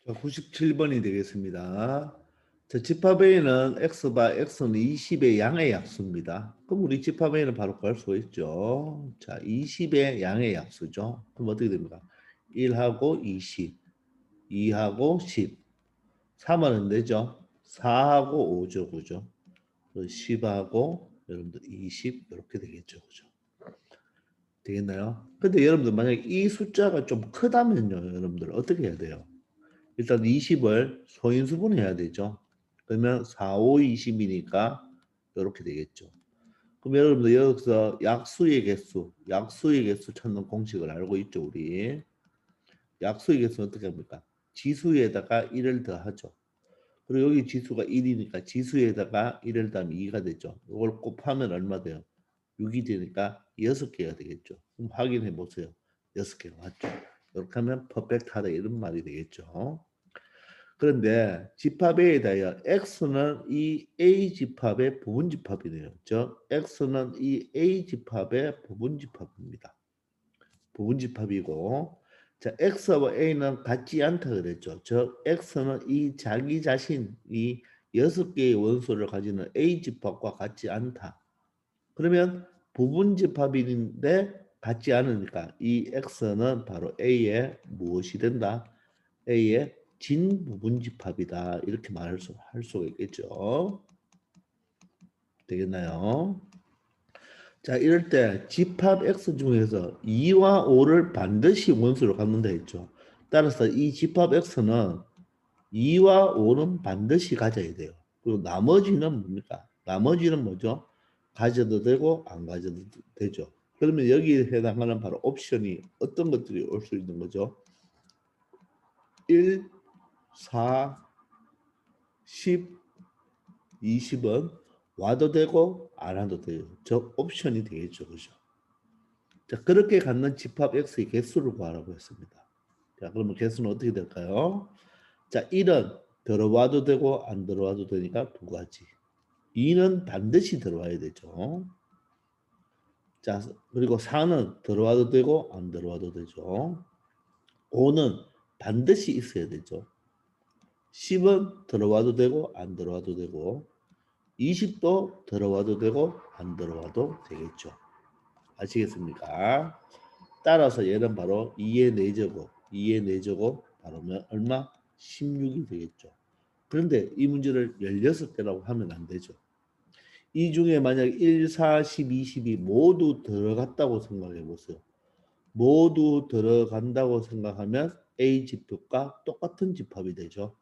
자, 97번이 되겠습니다. 자, 집합 A는 X바 X는 20의 양의 약수입니다. 그럼 우리 집합 A는 바로 구할 수가 있죠. 자, 20의 양의 약수죠. 그럼 어떻게 됩니까? 1하고 20, 2하고 10, 3은 안 되죠. 4하고 5죠. 그죠? 10하고 여러분들 20 이렇게 되겠죠. 그죠? 되겠나요? 근데 여러분들 만약에 이 숫자가 좀 크다면요. 여러분들 어떻게 해야 돼요? 일단 20을 소인수분해야 되죠. 그러면 4, 5, 20이니까 이렇게 되겠죠. 그럼 여러분들 여기서 약수의 개수 찾는 공식을 알고 있죠, 우리. 약수의 개수는 어떻게 합니까? 지수에다가 1을 더하죠. 그리고 여기 지수가 1이니까 지수에다가 1을 더하면 2가 되죠. 이걸 곱하면 얼마 돼요? 6이 되니까 6개가 되겠죠. 그럼 확인해 보세요. 6개가 맞죠? 이렇게 하면 퍼펙트하다 이런 말이 되겠죠. 그런데 집합에 대하여 X는 이 A 집합의 부분 집합이네요. 즉 X는 이 A 집합의 부분 집합입니다. 부분 집합이고 자 X와 A는 같지 않다 그랬죠. 즉 X는 이 자기 자신이 6개의 원소를 가지는 A 집합과 같지 않다. 그러면 부분 집합인데 같지 않으니까 이 X는 바로 A의 무엇이 된다? A의 진부분집합이다. 이렇게 할 수가 있겠죠. 되겠나요? 자, 이럴 때 집합 X 중에서 2와 5를 반드시 원수로 갖는다 했죠. 따라서 이 집합 X는 2와 5는 반드시 가져야 돼요. 그리고 나머지는 뭡니까? 나머지는 뭐죠? 가져도 되고 안 가져도 되죠. 그러면 여기에 해당하는 바로 옵션이 어떤 것들이 올 수 있는 거죠? 1, 4, 10, 20은 와도 되고 안 와도 돼요. 저 옵션이 되겠죠. 그죠? 자, 그렇게 갖는 집합 X의 개수를 구하라고 했습니다. 자, 그러면 개수는 어떻게 될까요? 자, 1은 들어와도 되고 안 들어와도 되니까 두 가지. 2는 반드시 들어와야 되죠. 자, 그리고 4는 들어와도 되고 안 들어와도 되죠. 5는 반드시 있어야 되죠. 10은 들어와도 되고 안 들어와도 되고 20도 들어와도 되고 안 들어와도 되겠죠. 아시겠습니까? 따라서 얘는 바로 2의 4제곱, 2의 4제곱 바로 얼마? 16이 되겠죠. 그런데 이 문제를 16개라고 하면 안 되죠. 이 중에 만약 1, 4, 10, 20이 모두 들어갔다고 생각해 보세요. 모두 들어간다고 생각하면 A 집합과 똑같은 집합이 되죠.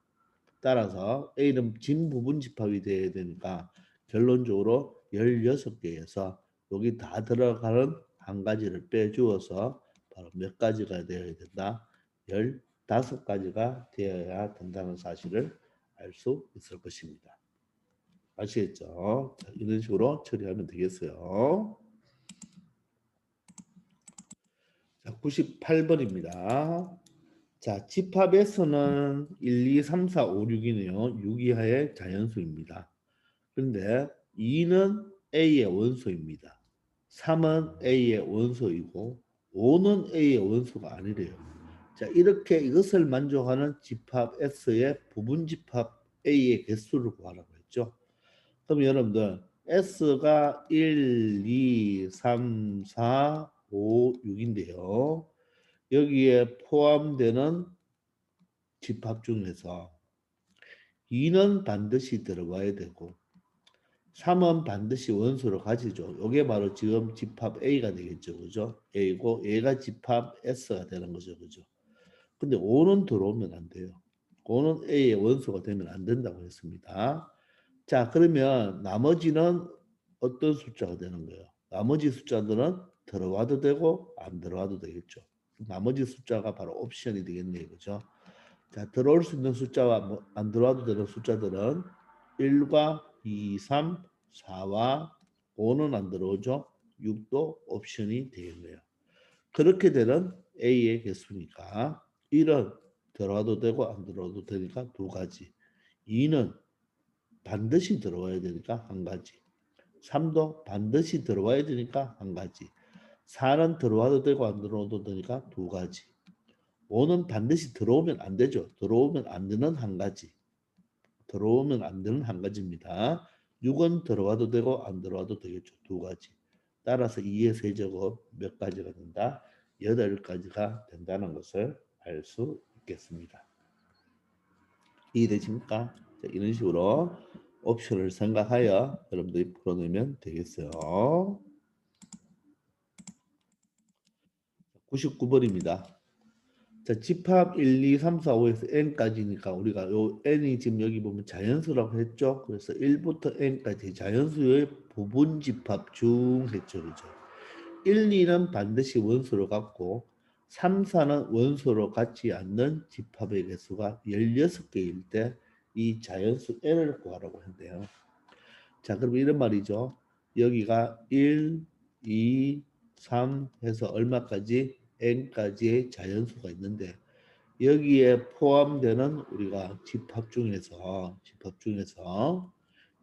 따라서 A는 진부분 집합이 돼야 되니까 결론적으로 16개에서 여기 다 들어가는 한 가지를 빼주어서 바로 몇 가지가 되어야 된다? 15가지가 되어야 된다는 사실을 알 수 있을 것입니다. 아시겠죠? 자, 이런 식으로 처리하면 되겠어요. 자, 98번입니다. 자, 집합에서는 1, 2, 3, 4, 5, 6이네요. 6 이하의 자연수입니다. 그런데 2는 A의 원소입니다. 3은 A의 원소이고 5는 A의 원소가 아니래요. 자, 이렇게 이것을 만족하는 집합 S의 부분 집합 A의 개수를 구하라고 했죠. 그럼 여러분들 S가 1, 2, 3, 4, 5, 6인데요. 여기에 포함되는 집합 중에서 2는 반드시 들어가야 되고 3은 반드시 원소를 가지죠. 이게 바로 지금 집합 A가 되겠죠. 그죠? A고 얘가 집합 S가 되는 거죠. 그죠? 근데 5는 들어오면 안 돼요. 5는 A의 원소가 되면 안 된다고 했습니다. 자, 그러면 나머지는 어떤 숫자가 되는 거예요? 나머지 숫자들은 들어와도 되고 안 들어와도 되겠죠. 나머지 숫자가 바로 옵션이 되겠네요. 그죠? 자, 들어올 수 있는 숫자와 안 들어와도 되는 숫자들은 1과 2, 3, 4와 5는 안 들어오죠. 6도 옵션이 되겠네요. 그렇게 되는 A의 개수니까 1은 들어와도 되고 안 들어와도 되니까 두 가지. 2는 반드시 들어와야 되니까 한 가지. 3도 반드시 들어와야 되니까 한 가지. 4는 들어와도 되고 안 들어와도 되니까 두 가지. 5는 반드시 들어오면 안 되죠. 들어오면 안 되는 한 가지. 들어오면 안 되는 한 가지입니다. 6은 들어와도 되고 안 들어와도 되겠죠. 두 가지. 따라서 2의 세제곱 몇 가지가 된다? 8가지가 된다는 것을 알 수 있겠습니다. 이해되십니까? 자, 이런 식으로 옵션을 생각하여 여러분들이 풀어내면 되겠어요. 99번입니다. 자, 집합 1, 2, 3, 4, 5에서 n까지니까 우리가 요 n이 지금 여기 보면 자연수라고 했죠. 그래서 1부터 n까지 자연수의 부분 집합 중 했죠. 그죠? 1, 2는 반드시 원소로 같고 3, 4는 원소로 같지 않는 집합의 개수가 16개일 때 이 자연수 n을 구하라고 했는데요. 자, 그럼 이런 말이죠. 여기가 1, 2, 3 해서 얼마까지? n까지의 자연수가 있는데 여기에 포함되는 우리가 집합 중에서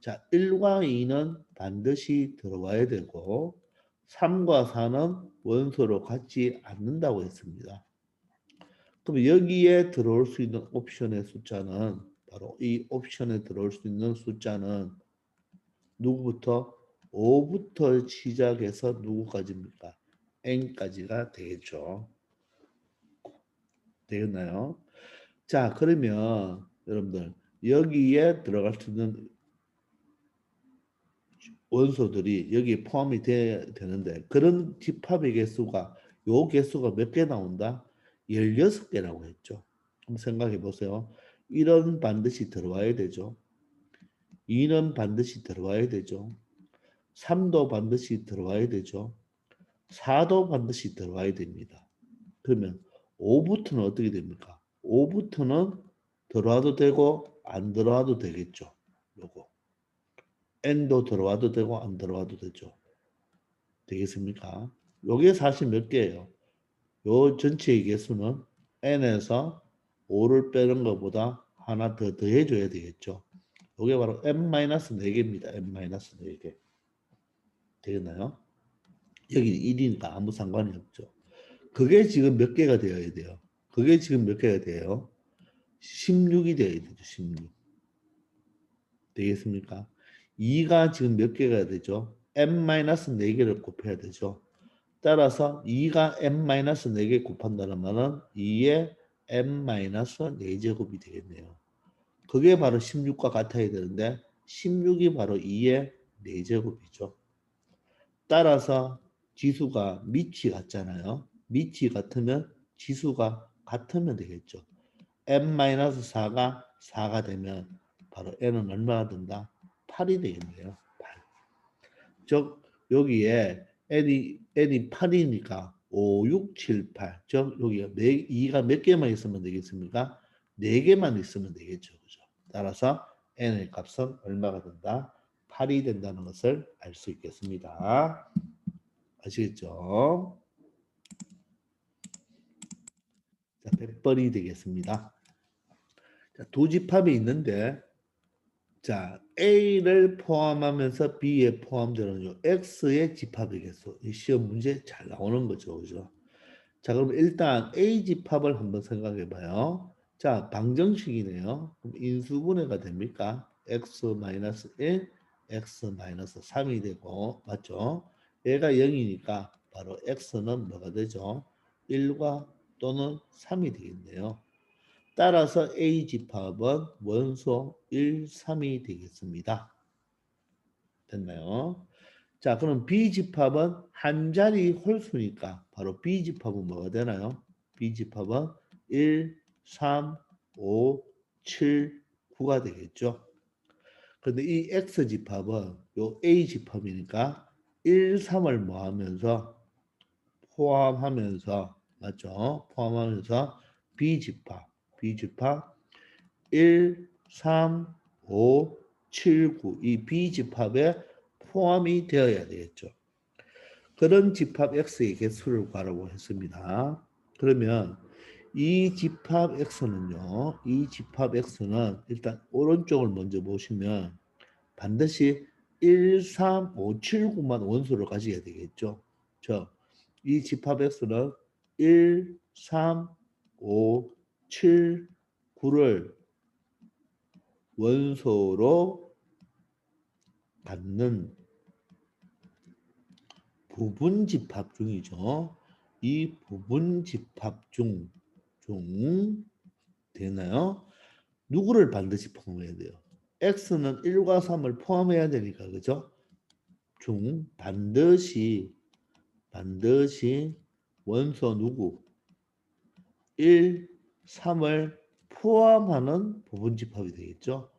자, 1과 2는 반드시 들어와야 되고 3과 4는 원소로 같지 않는다고 했습니다. 그럼 여기에 들어올 수 있는 옵션의 숫자는 바로 이 옵션에 들어올 수 있는 숫자는 누구부터? 5부터 시작해서 누구까지입니까? n까지가 되겠죠. 되겠나요? 자, 그러면 여러분들 여기에 들어갈 수 있는 원소들이 여기에 포함이 되는데 그런 집합의 개수가 요 개수가 몇 개 나온다? 16개라고 했죠. 한번 생각해 보세요. 1은 반드시 들어와야 되죠. 2는 반드시 들어와야 되죠. 3도 반드시 들어와야 되죠. 4도 반드시 들어와야 됩니다. 그러면 5부터는 어떻게 됩니까? 5부터는 들어와도 되고 안 들어와도 되겠죠. 요거. n도 들어와도 되고 안 들어와도 되죠. 되겠습니까? 요게 사실 몇 개예요? 요 전체의 개수는 n에서 5를 빼는 것보다 하나 더 더해줘야 되겠죠. 요게 바로 n-4개입니다. n-4개. 되겠나요? 여기 1이니까 아무 상관이 없죠. 그게 지금 몇 개가 되어야 돼요? 그게 지금 몇 개가 돼요? 16이 되어야 되죠. 16. 되겠습니까? 2가 지금 몇 개가 되죠? n-4개를 곱해야 되죠. 따라서 2가 n-4개 곱한다는 말은 2의 n-4제곱이 되겠네요. 그게 바로 16과 같아야 되는데 16이 바로 2의 4제곱이죠. 따라서 지수가 밑이 같잖아요. 밑이 같으면 지수가 같으면 되겠죠. n-4가 4가 되면 바로 n은 얼마가 된다? 8이 되겠네요. 8. 즉 여기에 n이 8이니까 5, 6, 7, 8. 즉 여기가 2가 몇 개만 있으면 되겠습니까? 4개만 있으면 되겠죠. 그죠? 따라서 n의 값은 얼마가 된다? 8이 된다는 것을 알 수 있겠습니다. 아시겠죠? 자, 100번이 되겠습니다. 자, 두 집합이 있는데 자, A를 포함하면서 B에 포함되는 요 X의 집합의 개수. 이 시험 문제 잘 나오는 거죠. 그죠? 자, 그럼 일단 A 집합을 한번 생각해 봐요. 자, 방정식이네요. 그럼 인수분해가 됩니까? X-1, X-3이 되고, 맞죠? 얘가 0이니까 바로 X는 뭐가 되죠? 1과 또는 3이 되겠네요. 따라서 A 집합은 원소 1, 3이 되겠습니다. 됐나요? 자, 그럼 B 집합은 한 자리 홀수니까 바로 B 집합은 뭐가 되나요? B 집합은 1, 3, 5, 7, 9가 되겠죠. 그런데 이 X 집합은 요 A 집합이니까 1, 3을 뭐 하면서 포함하면서 맞죠? 포함하면서 B 집합 1, 3, 5, 7, 9 이 B집합에 포함이 되어야 되겠죠. 그런 집합 X의 개수를 구하라고 했습니다. 그러면 이 집합 X는요. 이 집합 X는 일단 오른쪽을 먼저 보시면 반드시 1, 3, 5, 7, 9만 원소를 가져야 되겠죠. 이 집합 X는 1, 3, 5, 7, 9를 원소로 갖는 부분집합 중이죠. 이 부분집합 중 되나요? 누구를 반드시 포함해야 돼요? x는 1과 3을 포함해야 되니까 그죠? 반드시 원소 누구 1, 3을 포함하는 부분집합이 되겠죠.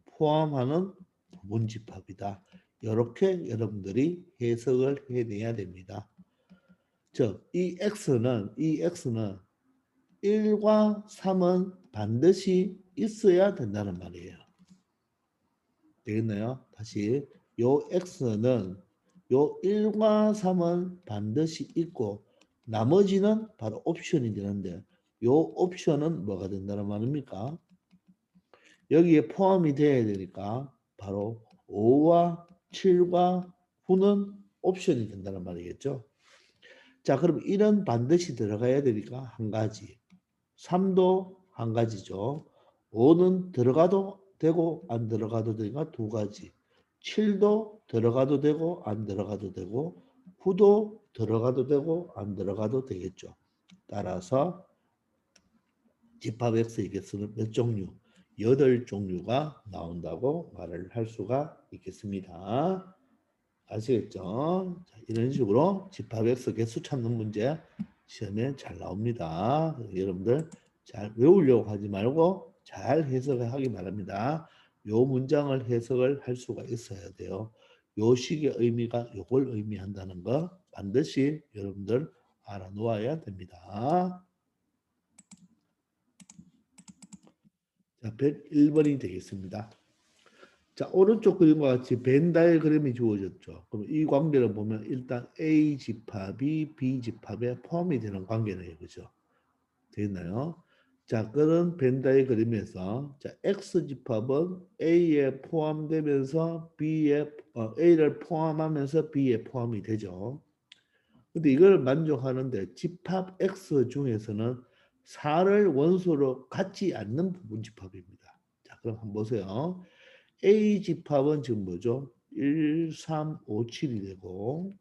포함하는 부분집합이다. 이렇게 여러분들이 해석을 해내야 됩니다. 즉, 이 x는 1과 3은 반드시 있어야 된다는 말이에요. 되겠나요? 다시 요 x는 요 1과 3은 반드시 있고 나머지는 바로 옵션이 되는데 요 옵션은 뭐가 된다는 말입니까? 여기에 포함이 돼야 되니까 바로 5와 7과 9는 옵션이 된다는 말이겠죠. 자, 그럼 1은 반드시 들어가야 되니까 한 가지. 3도 한 가지죠. 5는 들어가도 되고 안 들어가도 되니까 두 가지. 7도 들어가도 되고 안 들어가도 되고 9도 들어가도 되고 안 들어가도 되겠죠. 따라서 집합 X의 개수는 몇 종류? 8종류가 나온다고 말을 할 수가 있겠습니다. 아시겠죠? 자, 이런 식으로 집합 X 개수 찾는 문제 시험에 잘 나옵니다. 여러분들 잘 외우려고 하지 말고 잘 해석을 하기 바랍니다. 요 문장을 해석을 할 수가 있어야 돼요. 요 식의 의미가 요걸 의미한다는 거 반드시 여러분들 알아놓아야 됩니다. 자, 101번이 되겠습니다. 자, 오른쪽 그림과 같이 벤 다이어그램이 주어졌죠. 그럼 이 관계를 보면 일단 A 집합이 B 집합에 포함이 되는 관계네요. 그죠? 되나요? 자, 그런 벤 다이어그램에서 자, X 집합은 A에 포함되면서 A를 포함하면서 B에 포함이 되죠. 근데 이걸 만족하는데 집합 X 중에서는 4를 원소로 갖지 않는 부분 집합입니다. 자, 그럼 한번 보세요. A 집합은 지금 뭐죠? 1, 3, 5, 7이 되고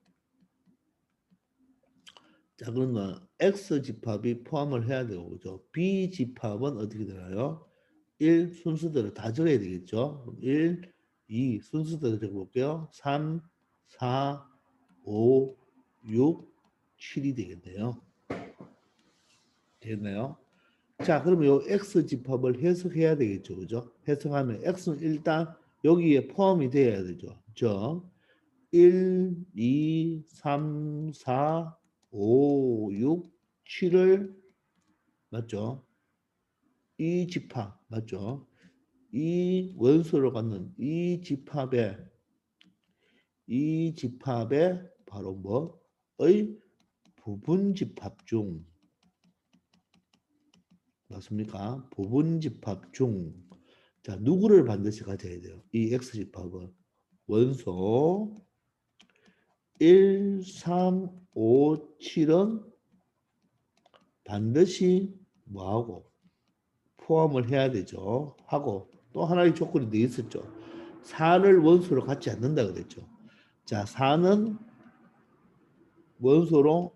자 그러면 X 집합이 포함을 해야 되고 그죠? B 집합은 어떻게 되나요? 1 순서대로 다 적어야 되겠죠? 1, 2 순서대로 적어볼게요. 3, 4, 5, 6, 7이 되겠네요. 됐나요? 자, 그러면 요 X 집합을 해석해야 되겠죠. 그죠? 해석하면 X는 일단 여기에 포함이 돼야 되죠. 그죠? 1, 2, 3, 4, 5, 6, 7을 맞죠? 이 집합 맞죠? 이 원소를 갖는 이 집합에 바로 뭐의 부분 집합 중 맞습니까? 부분 집합 중 자, 누구를 반드시 가져야 돼요? 이 X 집합은 원소 1, 3, 5, 7은 반드시 뭐하고 포함을 해야 되죠. 하고 또 하나의 조건이 더 있었죠. 4를 원소로 갖지 않는다 그랬죠. 자, 4는 원소로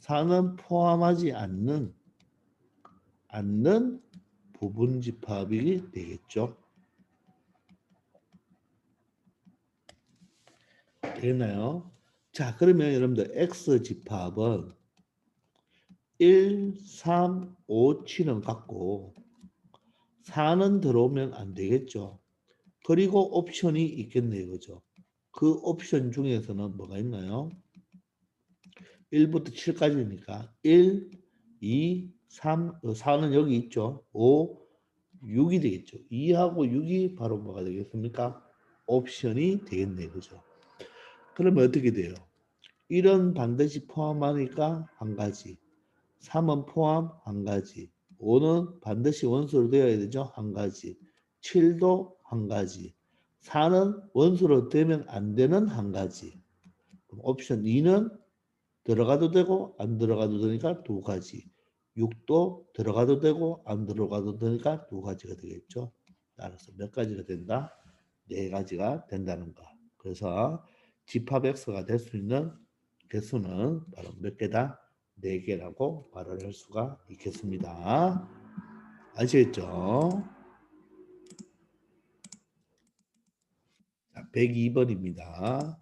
4는 포함하지 않는 부분 집합이 되겠죠. 되나요? 자, 그러면 여러분들 X 집합은 1, 3, 5, 7은 같고 4는 들어오면 안 되겠죠. 그리고 옵션이 있겠네요. 그죠? 그 옵션 중에서는 뭐가 있나요? 1부터 7까지니까 1, 2, 3, 4는 여기 있죠. 5, 6이 되겠죠. 2하고 6이 바로 뭐가 되겠습니까? 옵션이 되겠네요. 그죠? 그러면 어떻게 돼요? 1은 반드시 포함하니까 한 가지. 3은 포함 한 가지. 5는 반드시 원소로 되어야 되죠. 한 가지. 7도 한 가지. 4는 원소로 되면 안 되는 한 가지. 옵션 2는 들어가도 되고 안 들어가도 되니까 두 가지. 6도 들어가도 되고 안 들어가도 되니까 두 가지가 되겠죠. 따라서 몇 가지가 된다? 네 가지가 된다는 거. 그래서 집합 X가 될 수 있는 개수는 바로 몇 개다? 네 개라고 말을 할 수가 있겠습니다. 아시겠죠? 자, 102번입니다.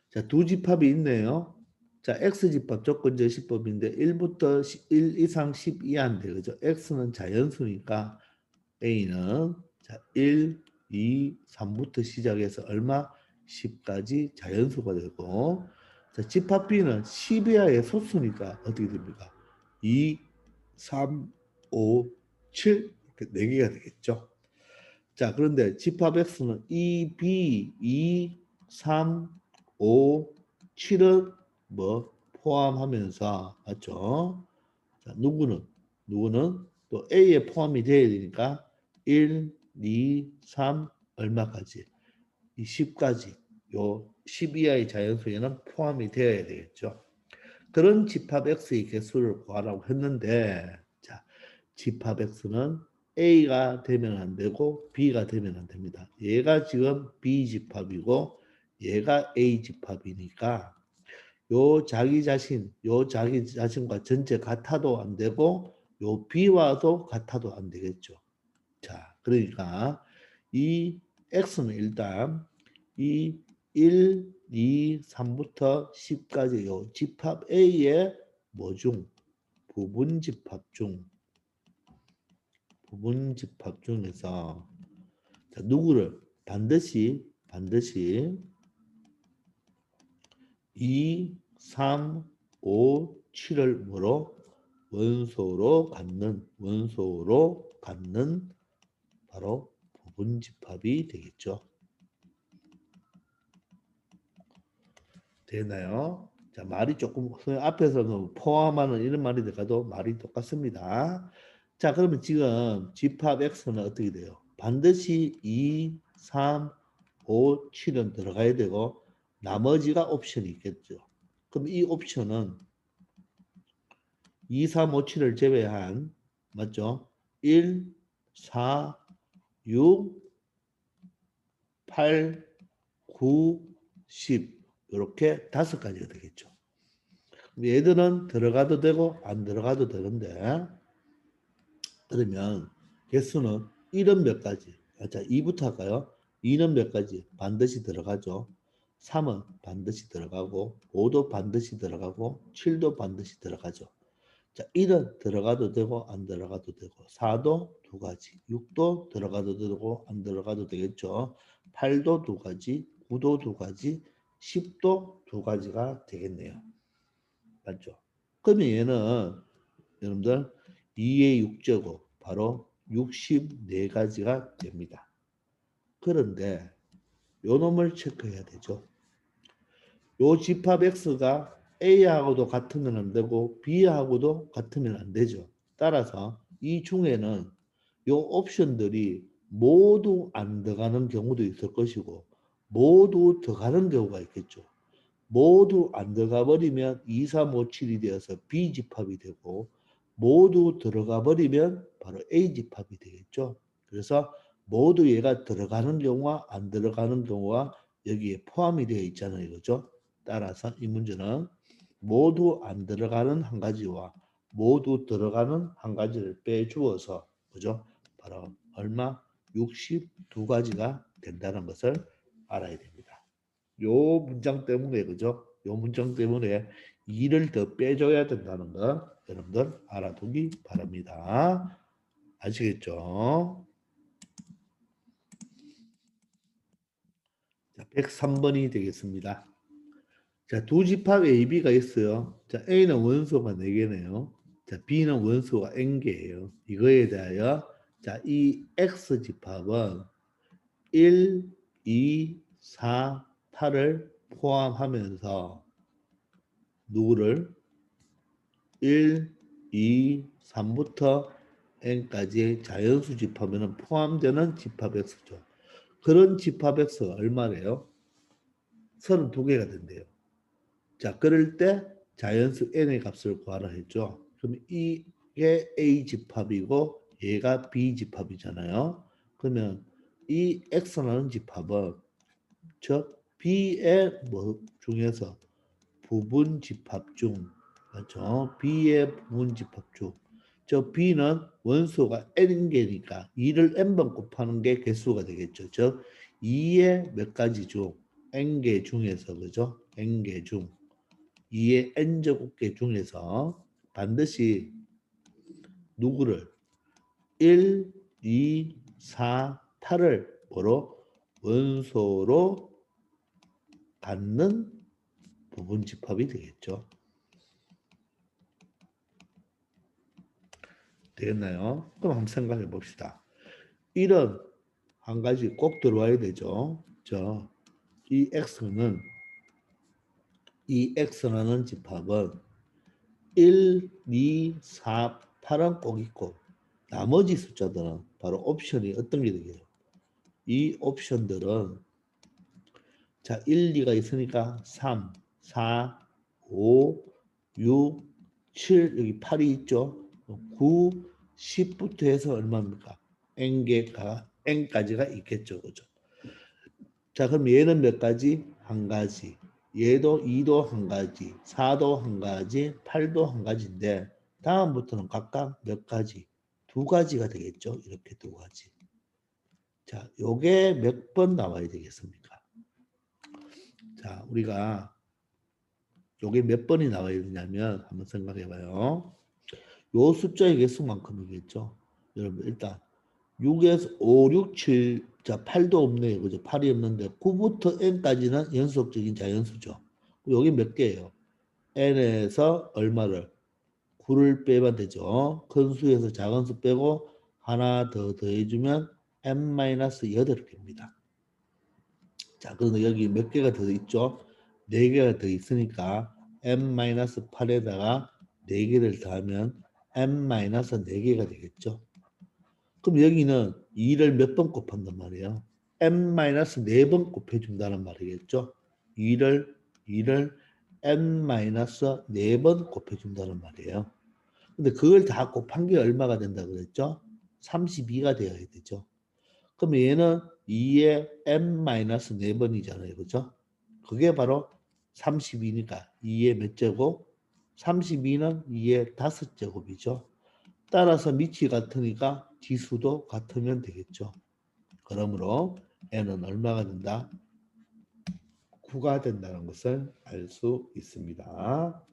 자, 두 집합이 있네요. 자, X집합 조건제시법인데 1부터 1 이상 10 이하인데 그죠? X는 자연수니까 A는 자, 1, 2, 3부터 시작해서 얼마? 10까지 자연수가 되고 자, 집합 B는 10 이하의 소수니까 어떻게 됩니까? 2, 3, 5, 7 이렇게 4개가 되겠죠. 자, 그런데 집합 X는 2, B, 2, 3, 5, 7은 뭐 포함하면서 맞죠? 자, 누구는 또 A에 포함이 돼야 되니까 1, 2, 3 얼마까지? 이 10까지 요 10 이하의 자연수에는 포함이 되어야 되겠죠. 그런 집합 X의 개수를 구하라고 했는데 자, 집합 X는 A가 되면 안 되고 B가 되면 안 됩니다. 얘가 지금 B 집합이고 얘가 A 집합이니까 요 자기 자신과 전체 같아도 안 되고 요 B와도 같아도 안 되겠죠. 자, 그러니까 이 X는 일단 이 1, 2, 3부터 10까지 요 집합 A의 뭐중 부분 집합 중에서 자, 누구를 반드시 2, 3, 5, 7을 뭐로 원소로 갖는 바로 부분 집합이 되겠죠. 되나요? 자, 말이 조금 앞에서는 포함하는 이런 말이 들어가도 말이 똑같습니다. 자, 그러면 지금 집합 X는 어떻게 돼요? 반드시 2, 3, 5, 7은 들어가야 되고 나머지가 옵션이 있겠죠. 그럼 이 옵션은 2, 3, 5, 7을 제외한 맞죠? 1, 4, 6, 8, 9, 10 이렇게 5가지가 되겠죠. 얘들은 들어가도 되고 안 들어가도 되는데 그러면 개수는 1은 몇 가지? 자, 2부터 할까요? 2는 몇 가지? 반드시 들어가죠. 3은 반드시 들어가고 5도 반드시 들어가고 7도 반드시 들어가죠. 자, 1은 들어가도 되고 안 들어가도 되고 4도 두 가지 6도 들어가도 되고 안 들어가도 되겠죠. 8도 두 가지 9도 두 가지 10도 두 가지가 되겠네요. 맞죠? 그러면 얘는 여러분들 2의 6제곱 바로 64가지가 됩니다. 그런데 요 놈을 체크해야 되죠. 요 집합 X가 A하고도 같으면 안 되고 B하고도 같으면 안 되죠. 따라서 이 중에는 요 옵션들이 모두 안 들어가는 경우도 있을 것이고 모두 들어가는 경우가 있겠죠. 모두 안 들어가 버리면 2, 3, 5, 7이 되어서 B 집합이 되고 모두 들어가 버리면 바로 A 집합이 되겠죠. 그래서 모두 얘가 들어가는 경우와 안 들어가는 경우가 여기에 포함이 되어 있잖아요. 그죠? 따라서 이 문제는 모두 안 들어가는 한 가지와 모두 들어가는 한 가지를 빼주어서 그죠? 바로 얼마? 62가지가 된다는 것을 알아야 됩니다. 요 문장 때문에 그죠? 요 문장 때문에 2를 더 빼줘야 된다는 거 여러분들 알아두기 바랍니다. 아시겠죠? 자, 103번이 되겠습니다. 자, 두 집합 A, B가 있어요. 자, A는 원소가 4개네요. 자, B는 원소가 N개예요. 이거에 대하여 자, 이 X 집합은 1, 2, 4, 8을 포함하면서 누구를 1, 2, 3부터 n까지의 자연수 집합에는 포함되는 집합 X죠. 그런 집합 X가 얼마래요? 32개가 된대요. 자, 그럴 때 자연수 n의 값을 구하라 했죠. 그럼 이 이게 A 집합이고 얘가 B 집합이잖아요. 그러면 이 X라는 집합은 즉 B의 뭐 중에서 부분 집합 중 맞죠? B의 부분 집합 중 저 B는 원소가 N인 개니까 2를 N번 곱하는 게 개수가 되겠죠. 즉 2의 몇 가지 중 N개 중에서 그죠? N개 중 2의 N제곱개 중에서 반드시 누구를 1, 2, 4, 8을 뭐로 원소로 갖는 부분 집합이 되겠죠. 되겠나요? 그럼 한번 생각해 봅시다. 1은 한 가지 꼭 들어와야 되죠. 이 X라는 집합은 1, 2, 4, 8은 꼭 있고 나머지 숫자들은 바로 옵션이 어떤 게 되겠어요? 이 옵션들은 자 1, 2가 있으니까 3, 4, 5, 6, 7 여기 8이 있죠. 9, 10부터 해서 얼마입니까? n까지가 있겠죠. 그죠? 자, 그럼 얘는 몇 가지? 한 가지. 얘도 2도 한 가지, 4도 한 가지, 8도 한 가지인데 다음부터는 각각 몇 가지? 두 가지가 되겠죠. 이렇게 두 가지. 자, 요게 몇 번 나와야 되겠습니까? 자, 우리가 요게 몇 번이 나와야 되냐면 한번 생각해 봐요. 요 숫자의 개수만큼이겠죠. 여러분 일단 6에서 5, 6, 7, 자 8도 없네요. 그죠? 8이 없는데 9부터 n까지는 연속적인 자연수죠. 여기 몇 개예요? n에서 얼마를? 9를 빼면 되죠. 큰 수에서 작은 수 빼고 하나 더 더해주면 n-8개입니다. 자, 그런데 여기 몇 개가 더 있죠? 4개가 더 있으니까 n-8에다가 4개를 더하면 n-4개가 되겠죠. 그럼 여기는 2를 몇 번 곱한단 말이에요? n-4번 곱해준다는 말이겠죠. 2를 n-4번 곱해준다는 말이에요. 근데 그걸 다 곱한 게 얼마가 된다 그랬죠? 32가 되어야 되죠. 그럼 얘는 2의 n-4번이잖아요. 그죠? 그게 바로 32니까 2의 몇 제곱? 32는 2의 5제곱이죠. 따라서 밑이 같으니까 지수도 같으면 되겠죠. 그러므로 n은 얼마가 된다? 9가 된다는 것을 알 수 있습니다.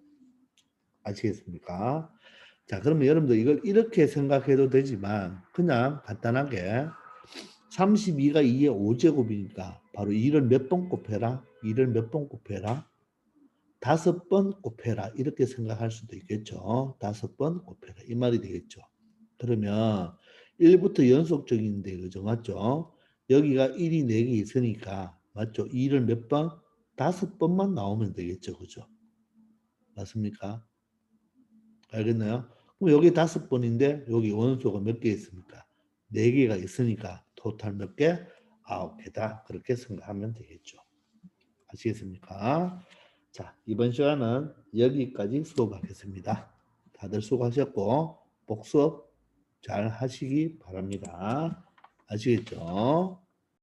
아시겠습니까? 자, 그러면 여러분들 이걸 이렇게 생각해도 되지만 그냥 간단하게 32가 2의 5제곱이니까 바로 2를 몇 번 곱해라? 2를 몇 번 곱해라? 5번 곱해라. 이렇게 생각할 수도 있겠죠. 5번 곱해라. 이 말이 되겠죠. 그러면 1부터 연속적인데 그죠? 맞죠? 여기가 1이 4개 있으니까 맞죠? 2를 몇 번? 5번만 나오면 되겠죠. 그죠? 맞습니까? 알겠나요? 그럼 여기 5번인데 여기 원소가 몇 개 있습니까? 4개가 있으니까 토탈 몇 개? 9개다. 그렇게 생각하면 되겠죠. 아시겠습니까? 자, 이번 시간은 여기까지 수업하겠습니다. 다들 수고하셨고 복습 잘 하시기 바랍니다. 아시겠죠?